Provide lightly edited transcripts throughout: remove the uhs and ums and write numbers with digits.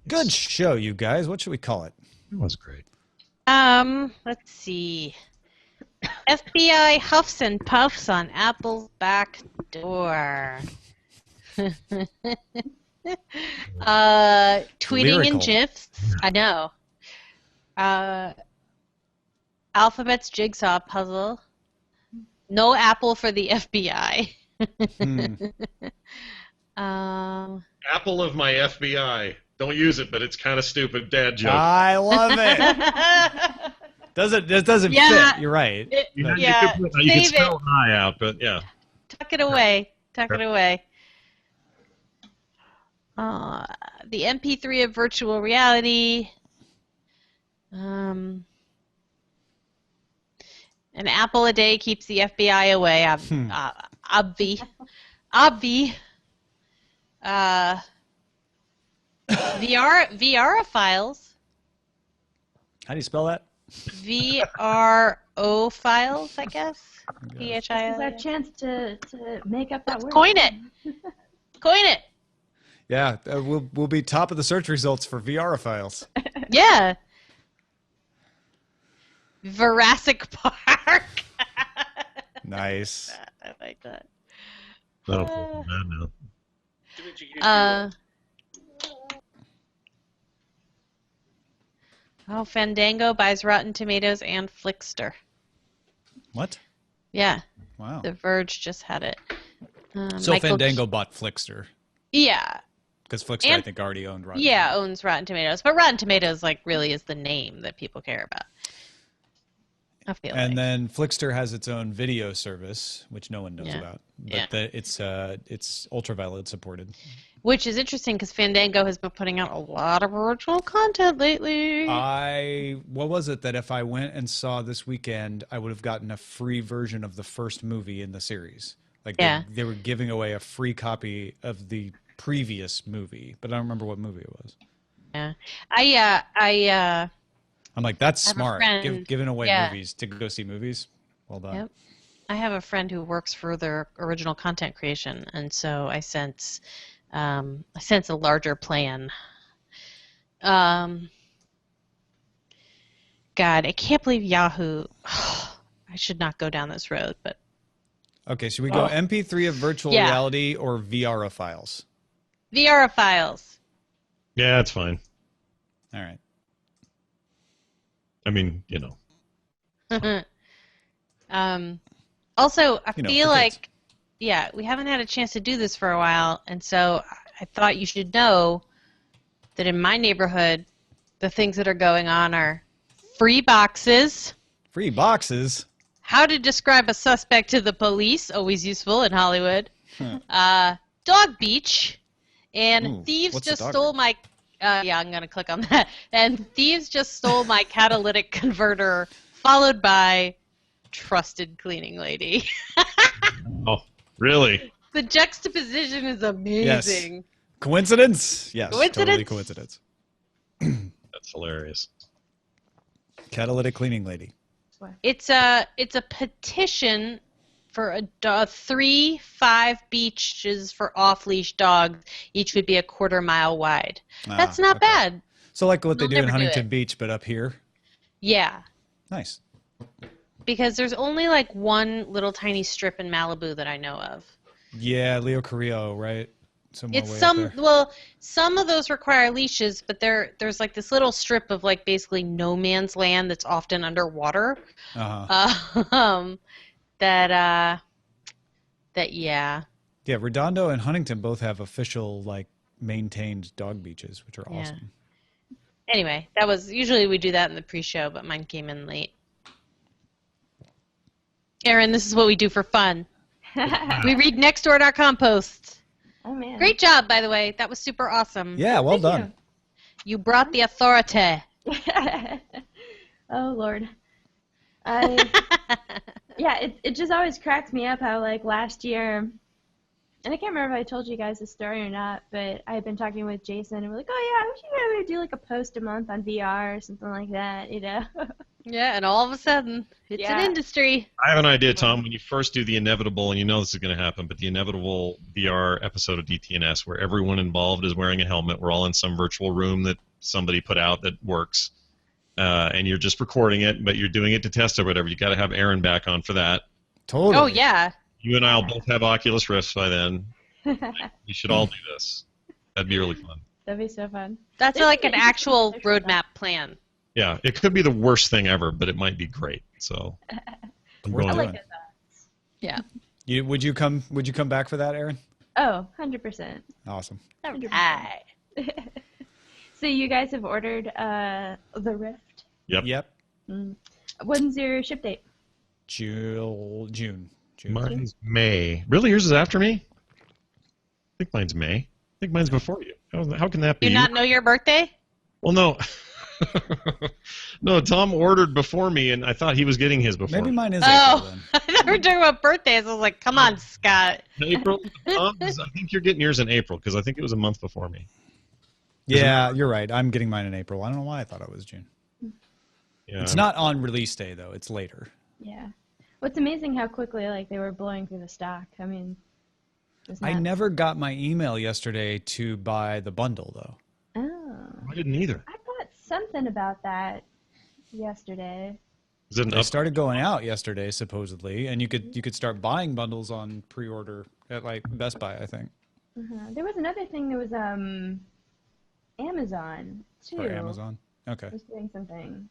Good show, you guys. What should we call it? It was great. Let's see. FBI huffs and puffs on Apple's back door. Tweeting Lyrical. and GIFs. I know. Alphabet's jigsaw puzzle. No Apple for the FBI. Apple of my FBI. Don't use it, but it's kind of stupid dad joke. I love it. It doesn't Yeah. fit. You're right. You Yeah, can save spell it. an I out, but yeah. Tuck it away. Tuck it away. The MP3 of virtual reality. An apple a day keeps the FBI away. Obvi. VRophiles. How do you spell that? VRophiles, I guess. This is PHIL. our chance to make up that word. Coin it. Coin it. Yeah, we'll be top of the search results for VRophiles. Yeah. Jurassic Park. Nice. I like that. That'll pull that now. Fandango buys Rotten Tomatoes and Flickster. What? Yeah, Wow. The Verge just had it. So Michael Fandango bought Flickster Yeah, because Flickster, I And- think, already owned Rotten. yeah, owns Rotten Tomatoes, but Rotten Tomatoes really is the name that people care about. I feel And like. then Flickster has its own video service, which no one knows Yeah. about. But Yeah. it's ultraviolet supported. Which is interesting because Fandango has been putting out a lot of original content lately. What was it that if I went and saw this weekend, I would have gotten a free version of the first movie in the series? Like Yeah. they were giving away a free copy of the previous movie, but I don't remember what movie it was. Yeah, I'm like, that's I have a smart. friend- Giving away yeah. movies to go see movies. Well done. Yep. I have a friend who works for their original content creation, and so I sense a larger plan. God, I can't believe Yahoo. I should not go down this road, but Okay, should we go MP3 of virtual Yeah. reality or VRophiles? VRophiles. Yeah, that's fine. All right. I mean, you know. Also, I You know, feel for kids. like, yeah, we haven't had a chance to do this for a while, and so I thought you should know that in my neighborhood, the things that are going on are free boxes, Free boxes. how to describe a suspect to the police, always useful in Hollywood, dog beach, and Ooh, thieves what's a just dog stole my. Yeah, I'm gonna click on that. And thieves just stole my catalytic converter, followed by trusted cleaning lady. Oh, really? The juxtaposition is amazing. Coincidence? Yes. Totally Coincidence? coincidence. That's hilarious. Catalytic cleaning lady. It's a petition for 5 beaches for off-leash dogs. Each would be a 1/4 mile wide. That's not okay. bad. So like what they We'll do in never do Huntington it. Beach, but up here? Yeah, Nice. because there's only like one little tiny strip in Malibu that I know of. Yeah, Leo Carrillo, right? Somewhere It's way up there. some of those require leashes, but there's like this little strip of like basically no man's land that's often underwater. Uh-huh. That yeah. Yeah, Redondo and Huntington both have official, like, maintained dog beaches, which are Yeah. awesome. Anyway, usually we do that in the pre-show, but mine came in late. Aaron, this is what we do for fun. We read nextdoor.com posts. Oh man. Great job, by the way. That was super awesome. Yeah, well Thank done. You brought the authority. Oh Lord. Yeah, it just always cracks me up how like last year, and I can't remember if I told you guys this story or not, but I had been talking with Jason and we're like, oh yeah, we should maybe do like a post a month on VR or something like that, you know. Yeah, and all of a sudden, it's an Yeah. industry. I have an idea, Tom. When you first do the inevitable, and you know this is going to happen, but the inevitable VR episode of DTNS where everyone involved is wearing a helmet, we're all in some virtual room that somebody put out that works, and you're just recording it, but you're doing it to test or whatever. You got to have Aaron back on for that. Totally. Oh, yeah. You and I'll both have Oculus Rifts by then. We should all do this. That'd be really fun. That'd be so fun. That's like an actual roadmap plan. Yeah, it could be the worst thing ever, but it might be great. So I'm Worth I going like doing. it though. Yeah. Would you come back for that, Aaron? Oh, 100%. Awesome. All right. So you guys have ordered the Rift. Yep. When's your ship date? June. Mine's May. Really? Yours is after me? I think mine's May. I think mine's before you. How can that be? Do you not know your birthday? Well, no. No, Tom ordered before me, and I thought he was getting his before Maybe me. mine is Oh, April then. I thought we were talking about birthdays. I was like, come on, Scott. April? Tom, I think you're getting yours in April, because I think it was a month before me. Yeah, you're right. I'm getting mine in April. I don't know why I thought it was June. Yeah. It's not on release day though. It's later. Yeah. Well, it's amazing how quickly they were blowing through the stock. I mean, it's I not- never got my email yesterday to buy the bundle though. Oh. I didn't either. I thought something about that yesterday. Is it an They up? started going out yesterday supposedly, and you could start buying bundles on pre-order at like Best Buy, I think, There was another thing. There was Amazon too. or Amazon. Okay. Was doing something.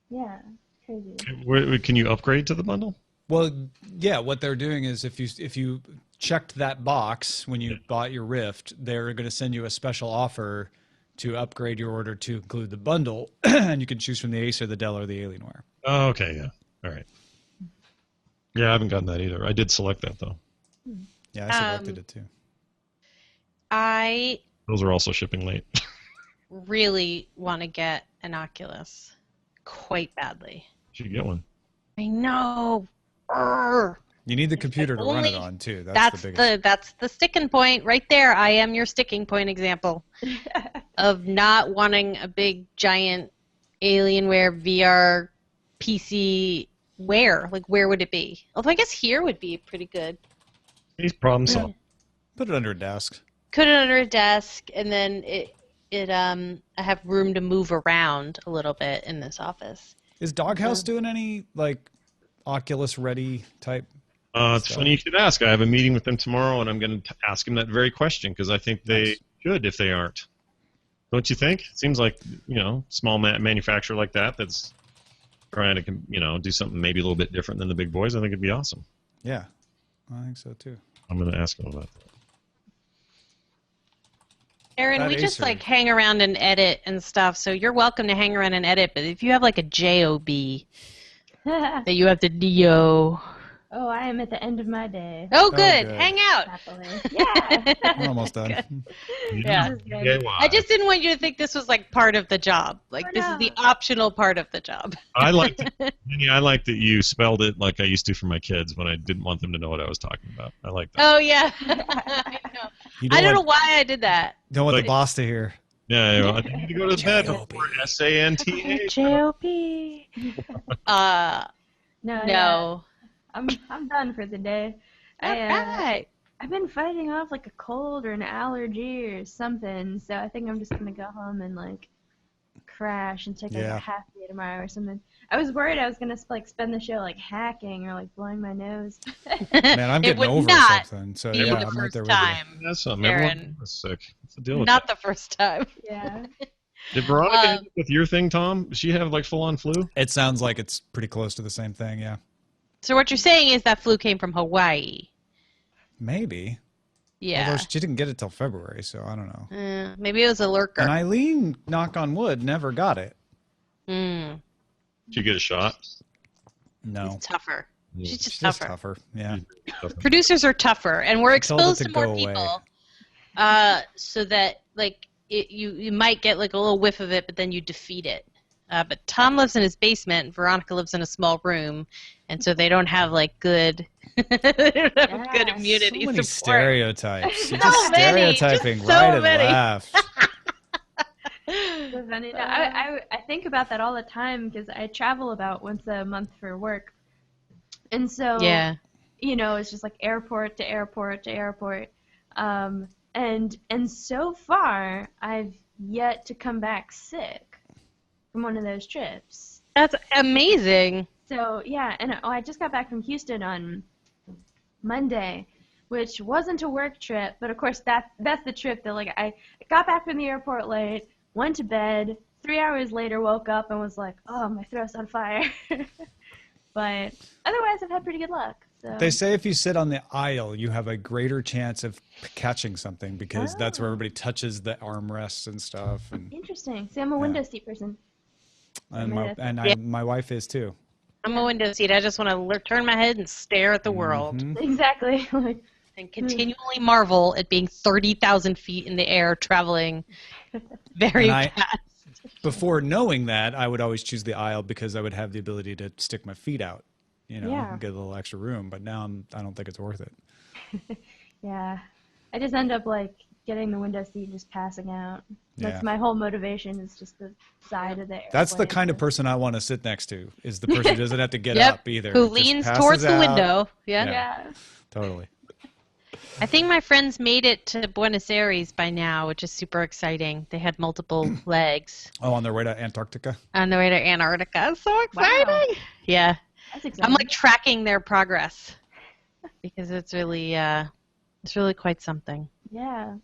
Yeah, crazy. Can you upgrade to the bundle? Well, yeah. What they're doing is if you checked that box when you bought your Rift, they're going to send you a special offer to upgrade your order to include the bundle, and you can choose from the Acer, the Dell, or the Alienware. Oh, okay, yeah. All right. Yeah, I haven't gotten that either. I did select that, though. Yeah, I selected it too. I Those are also shipping late. really want to get an Oculus quite badly. Should get one. I know. Urgh. You need the computer to run it only- on too. That's the biggest. that's the sticking point right there. I am your sticking point example of not wanting a big giant Alienware VR PC. Where? Like, where would it be? Although I guess here would be pretty good. These problem solved. Put it under a desk. Put it under a desk, and then I have room to move around a little bit in this office. Is Doghouse doing any like Oculus ready type? It's funny you should ask. I have a meeting with them tomorrow, and I'm going to ask them that very question because I think they Nice. should if they aren't. Don't you think? It seems like, small manufacturer like that's trying to, do something maybe a little bit different than the big boys. I think it'd be awesome. Yeah, I think so too. I'm going to ask them about that. Aaron, That we just Acer. like hang around and edit and stuff, so you're welcome to hang around and edit, but if you have like a job that you have to do. Oh, I am at the end of my day. Oh, good. good. Hang out. Happily. Yeah. We're almost done. Yeah. I just didn't want you to think this was like part of the job. Like, Oh, this no. is the optional part of the job. I like that you spelled it like I used to for my kids when I didn't want them to know what I was talking about. I like that. Oh, yeah. I know. You I don't know want, why I did that. don't want Like- the boss to hear. Yeah, I need to go to bed J.O.B.. before SANTA. J.O.P. No. No. I'm done for the day. All right. I've been fighting off like a cold or an allergy or something, so I think I'm just gonna go home and like crash and take like Yeah. a half day tomorrow or something. I was worried I was gonna like spend the show like hacking or like blowing my nose. Man, I'm It getting would over not something. So Be yeah, the I'm right first there with you. time. That's something. Aaron. Everyone was sick. What's the deal with Not the first time. Yeah. that? Did Veronica end up with your thing, Tom? Does she have like full-on flu? It sounds like it's pretty close to the same thing. Yeah, So what you're saying is that flu came from Hawaii. maybe. Yeah. Although she didn't get it till February, so I don't know. Maybe it was a lurker. And Eileen, knock on wood, never got it. Mm, Did you get a shot? No, she's tougher. She's she's just just tougher. tougher. Yeah. Producers are tougher, and we're Told it exposed to to more go away. people, so that like you might get like a little whiff of it, but then you defeat it. But Tom lives in his basement. Veronica lives in a small room, and so they don't have like good, they don't have good Yeah, So immunity many support. stereotypes. You're So just many, stereotyping just so right many. and left. The funny. No, I think about that all the time because I travel about once a month for work. And so, Yeah. It's just like airport to airport to airport. And so far, I've yet to come back sick from one of those trips. That's amazing. So, yeah, and I just got back from Houston on Monday, which wasn't a work trip, but of course that's the trip that like I got back from the airport late, went to bed, 3 hours later woke up and was like, oh, my throat's on fire. But otherwise I've had pretty good luck. So. They say if you sit on the aisle, you have a greater chance of catching something because that's where everybody touches the armrests and stuff. And interesting. See, I'm a window seat person. my wife is too. I'm a window seat. I just want to turn my head and stare at the world. Exactly. And continually marvel at being 30,000 feet in the air traveling very fast. Before knowing that, I would always choose the aisle because I would have the ability to stick my feet out, and get a little extra room. But now I don't think it's worth it. Yeah. I just end up like getting the window seat and just passing out. That's my whole motivation is just the side of the airplane. That's the kind of person I want to sit next to, is the person who doesn't have to get up either. Who leans towards the window. Yeah. Totally. I think my friends made it to Buenos Aires by now, which is super exciting. They had multiple legs. Oh, on their way to Antarctica? On their way to Antarctica. So exciting. Wow. Yeah. That's exciting. I'm like tracking their progress because it's really quite something. Yeah.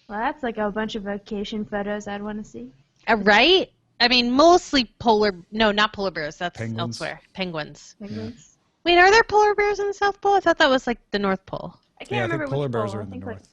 Well, that's like a bunch of vacation photos I'd want to see. Right? I mean, mostly not polar bears. That's Penguins. elsewhere. Penguins. Penguins. Wait, are there polar bears in the South Pole? I thought that was like the North Pole. I can't remember I think polar which bears pole. are in the north.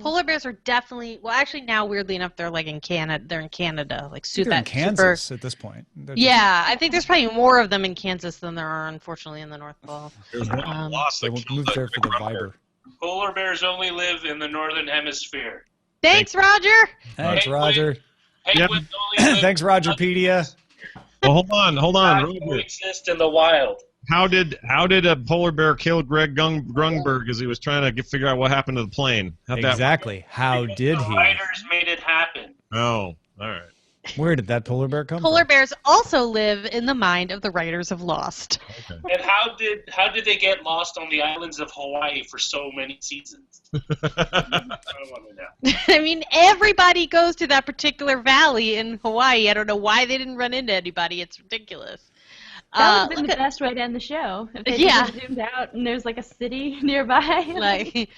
Polar bears are definitely actually now weirdly enough they're like in Canada. They're in Canada, like They're in Kansas at this point. I think there's probably more of them in Kansas than there are unfortunately in the North Pole. There's one lost They that won't killed move there for the Viber. Polar bears only live in the northern hemisphere. Thanks, Roger. Thanks, Roger. Penguins only live Thanks, Rogerpedia. Well, hold on. Roger. Exist in the wild. How did a polar bear kill Greg Grunberg as he was trying to figure out what happened to the plane? Exactly. How did The he? writers made it happen. Oh, all right. Where did that polar bear come Polar from? bears also live in the mind of the writers of Lost. Okay. And how did they get lost on the islands of Hawaii for so many seasons? I don't want to know. I mean, everybody goes to that particular valley in Hawaii. I don't know why they didn't run into anybody. It's ridiculous. That would have been the best way to end the show. If they just zoomed out and there's like a city nearby. Like,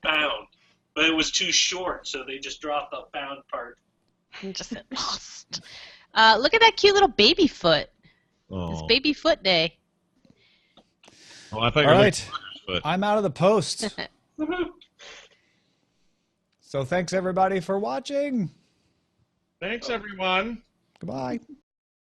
Found, but it was too short, so they just dropped the found part. just said Lost. Look at that cute little baby foot. It's Oh. baby foot day. Well, I thought All you were right. but I'm out of the post. So thanks, everybody, for watching. thanks, everyone. Goodbye.